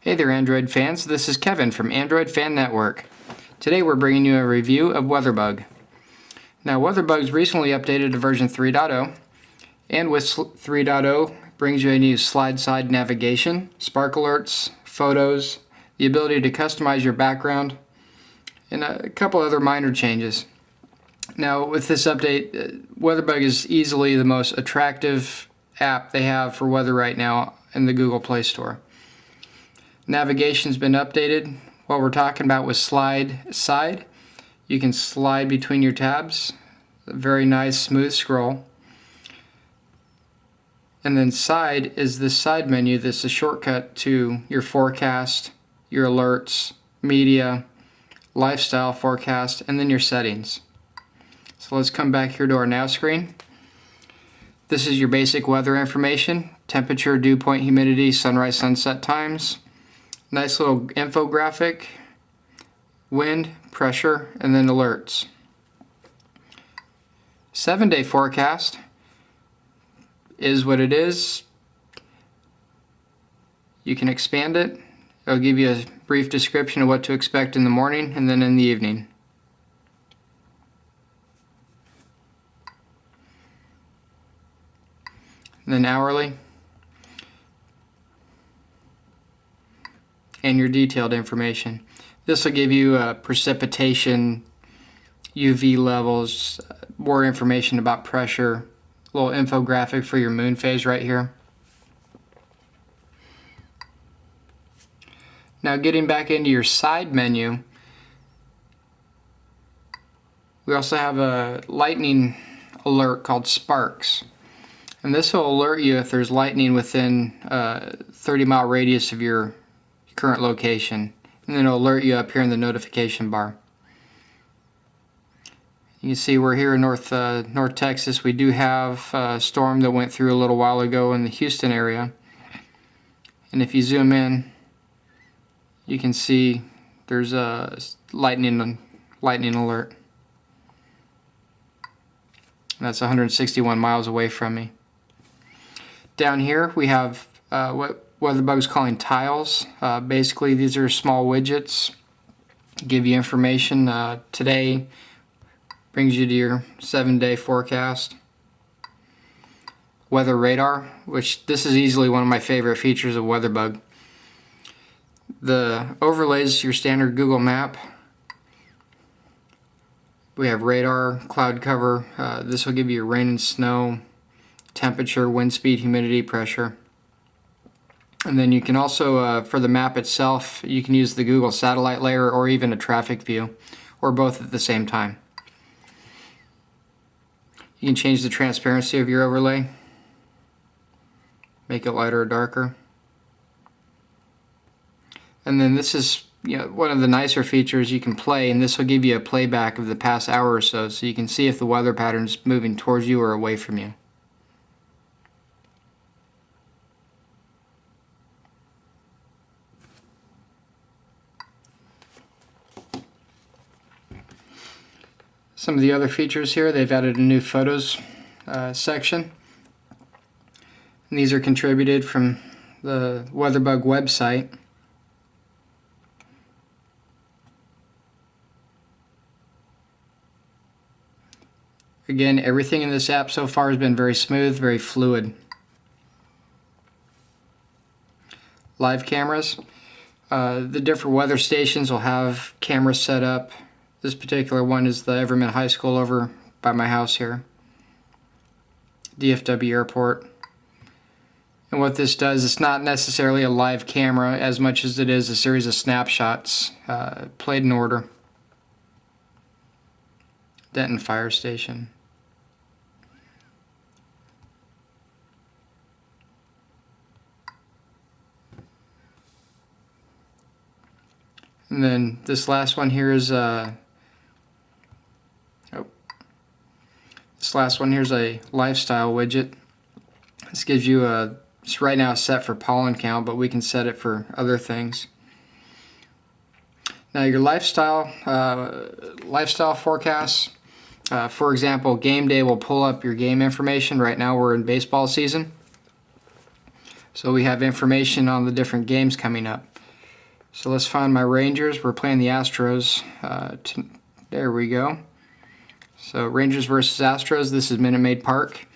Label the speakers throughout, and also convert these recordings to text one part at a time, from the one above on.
Speaker 1: Hey there Android fans, this is Kevin from Android Fan Network. Today we're bringing you a review of WeatherBug. Now WeatherBug's recently updated to version 3.0, and with 3.0 brings you a new slide-side navigation, spark alerts, photos, the ability to customize your background, and a couple other minor changes. Now with this update, WeatherBug is easily the most attractive app they have for weather right now in the Google Play Store. Navigation's been updated. What we're talking about with slide side, you can slide between your tabs. A very nice smooth scroll. And then side is this side menu that's a shortcut to your forecast, your alerts, media, lifestyle forecast, and then your settings. So let's come back here to our Now screen. This is your basic weather information: temperature, dew point, humidity, sunrise, sunset times. Nice little infographic, wind, pressure, and then alerts. 7-day forecast is what it is. You can expand it. It'll give you a brief description of what to expect in the morning and then in the evening. And then hourly. And your detailed information. This will give you precipitation, UV levels, more information about pressure, a little infographic for your moon phase right here. Now getting back into your side menu, we also have a lightning alert called Sparks. And this will alert you if there's lightning within a 30-mile radius of your current location, and then it'll alert you up here in the notification bar. You can see we're here in North Texas. We do have a storm that went through a little while ago in the Houston area, and if you zoom in, you can see there's a lightning alert. And that's 161 miles away from me. Down here we have what WeatherBug's calling tiles. Basically these are small widgets, give you information. Today brings you to your 7-day forecast. Weather radar, which this is easily one of my favorite features of WeatherBug. The overlays your standard Google map. We have radar, cloud cover. This will give you rain and snow, temperature, wind speed, humidity, pressure. And then you can also, for the map itself, you can use the Google satellite layer or even a traffic view, or both at the same time. You can change the transparency of your overlay, make it lighter or darker. And then this is one of the nicer features you can play, and this will give you a playback of the past hour or so you can see if the weather pattern is moving towards you or away from you. Some of the other features here, they've added a new photos section. And these are contributed from the WeatherBug website. Again, everything in this app so far has been very smooth, very fluid. Live cameras. The different weather stations will have cameras set up. This particular one is the Everman High School over by my house here. DFW Airport. And what this does, it's not necessarily a live camera as much as it is a series of snapshots played in order. Denton Fire Station. And then this last one here is this last one here is a lifestyle widget. This gives you it's right now set for pollen count, but we can set it for other things. Now your lifestyle forecasts. For example, game day will pull up your game information. Right now we're in baseball season, so we have information on the different games coming up. So let's find my Rangers. We're playing the Astros. There we go. So Rangers versus Astros. This is Minute Maid Park.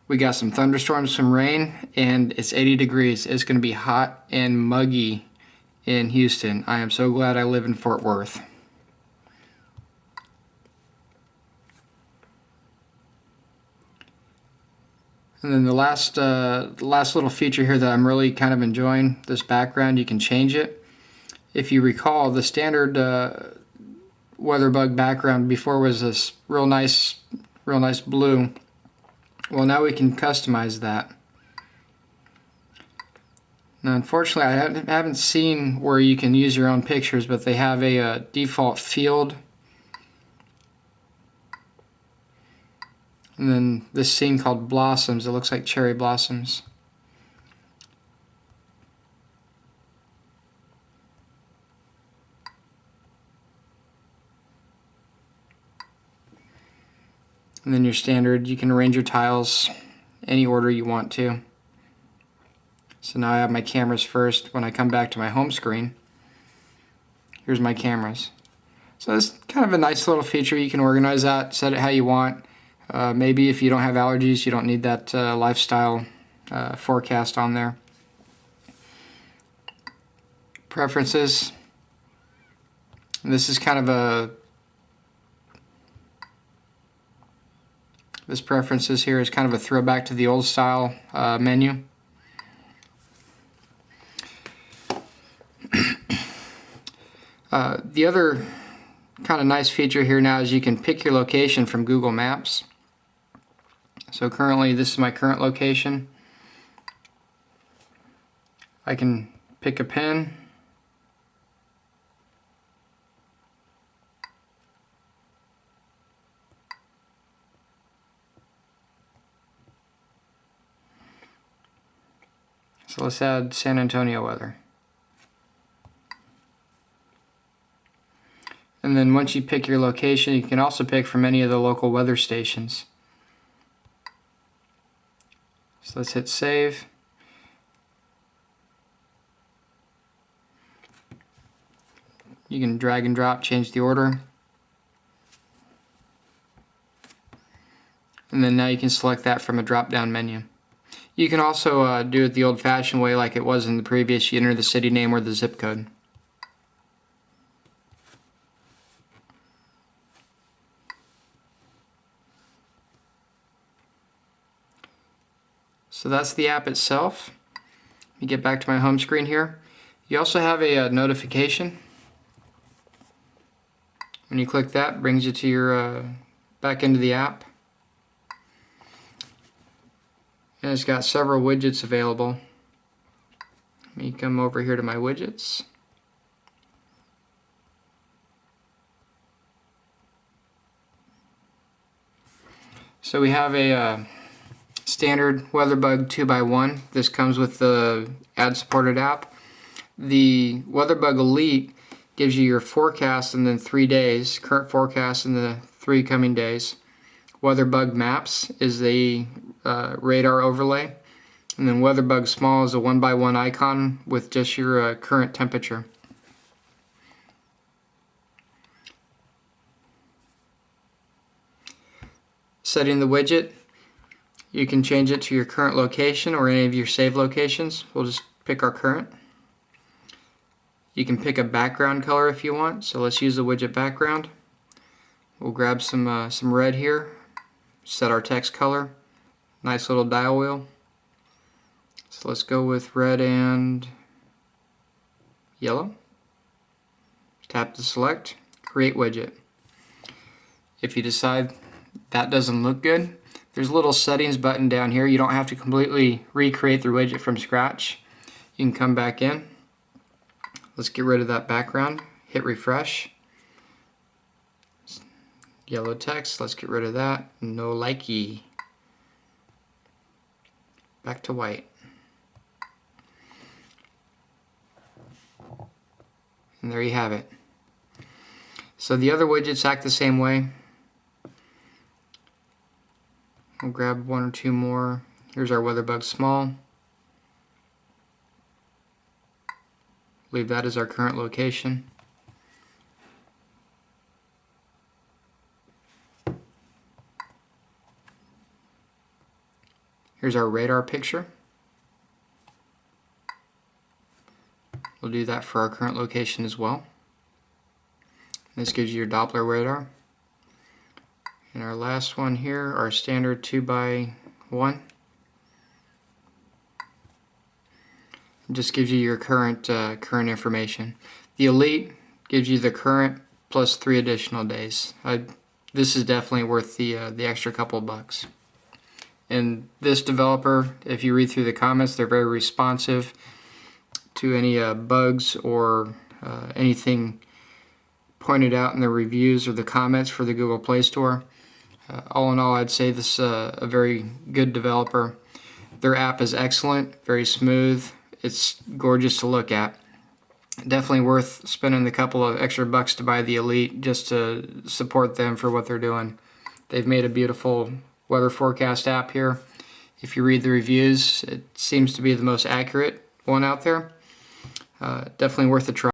Speaker 1: We got some thunderstorms, some rain, and it's 80 degrees. It's going to be hot and muggy in Houston. I am so glad I live in Fort Worth. And then the last little feature here that I'm really kind of enjoying, this background, you can change it. If you recall, the standard WeatherBug background before was this real nice blue. Well, now we can customize that. Now, unfortunately, I haven't seen where you can use your own pictures, but they have a default field. And then this scene called Blossoms. It looks like cherry blossoms. And then your standard, you can arrange your tiles any order you want to. So now I have my cameras first. When I come back to my home screen, here's my cameras. So it's kind of a nice little feature. You can organize that, set it how you want. Maybe if you don't have allergies, you don't need that lifestyle forecast on there. Preferences. And this is kind of this preferences here is kind of a throwback to the old style menu. The other kind of nice feature here now is you can pick your location from Google Maps. So currently this is my current location. I can pick a pin. So let's add San Antonio weather. And then once you pick your location, you can also pick from any of the local weather stations. So let's hit save. You can drag and drop, change the order. And then now you can select that from a drop-down menu. You can also do it the old-fashioned way like it was in the previous. You enter the city name or the zip code. So that's the app itself. Let me get back to my home screen here. You also have a notification. When you click that, it brings you to your back into the app. And it's got several widgets available. Let me come over here to my widgets. So we have a standard WeatherBug 2x1. This comes with the ad-supported app. The WeatherBug Elite gives you your forecast in the 3 days, current forecast in the 3 coming days. WeatherBug Maps is the radar overlay. And then WeatherBug Small is a 1x1 icon with just your current temperature. Setting the widget, you can change it to your current location or any of your saved locations. We'll just pick our current. You can pick a background color if you want. So let's use the widget background. We'll grab some red here. Set our text color. Nice little dial wheel. So let's go with red and yellow. Tap to select. Create widget. If you decide that doesn't look good, there's a little settings button down here. You don't have to completely recreate the widget from scratch. You can come back in. Let's get rid of that background. Hit refresh. Yellow text, let's get rid of that. No likey. Back to white. And there you have it. So the other widgets act the same way. We'll grab 1 or 2 more. Here's our WeatherBug Small. believe that is our current location. Here's our radar picture. We'll do that for our current location as well. This gives you your Doppler radar. And our last one here, our standard 2x1. Just gives you your current information. The Elite gives you the current plus 3 additional days. This is definitely worth the extra couple of bucks. And this developer, if you read through the comments, they're very responsive to any bugs or anything pointed out in the reviews or the comments for the Google Play Store. All in all, I'd say this is a very good developer. Their app is excellent, very smooth. It's gorgeous to look at. Definitely worth spending the couple of extra bucks to buy the Elite just to support them for what they're doing. They've made a beautiful weather forecast app here. If you read the reviews, it seems to be the most accurate one out there. Definitely worth a try.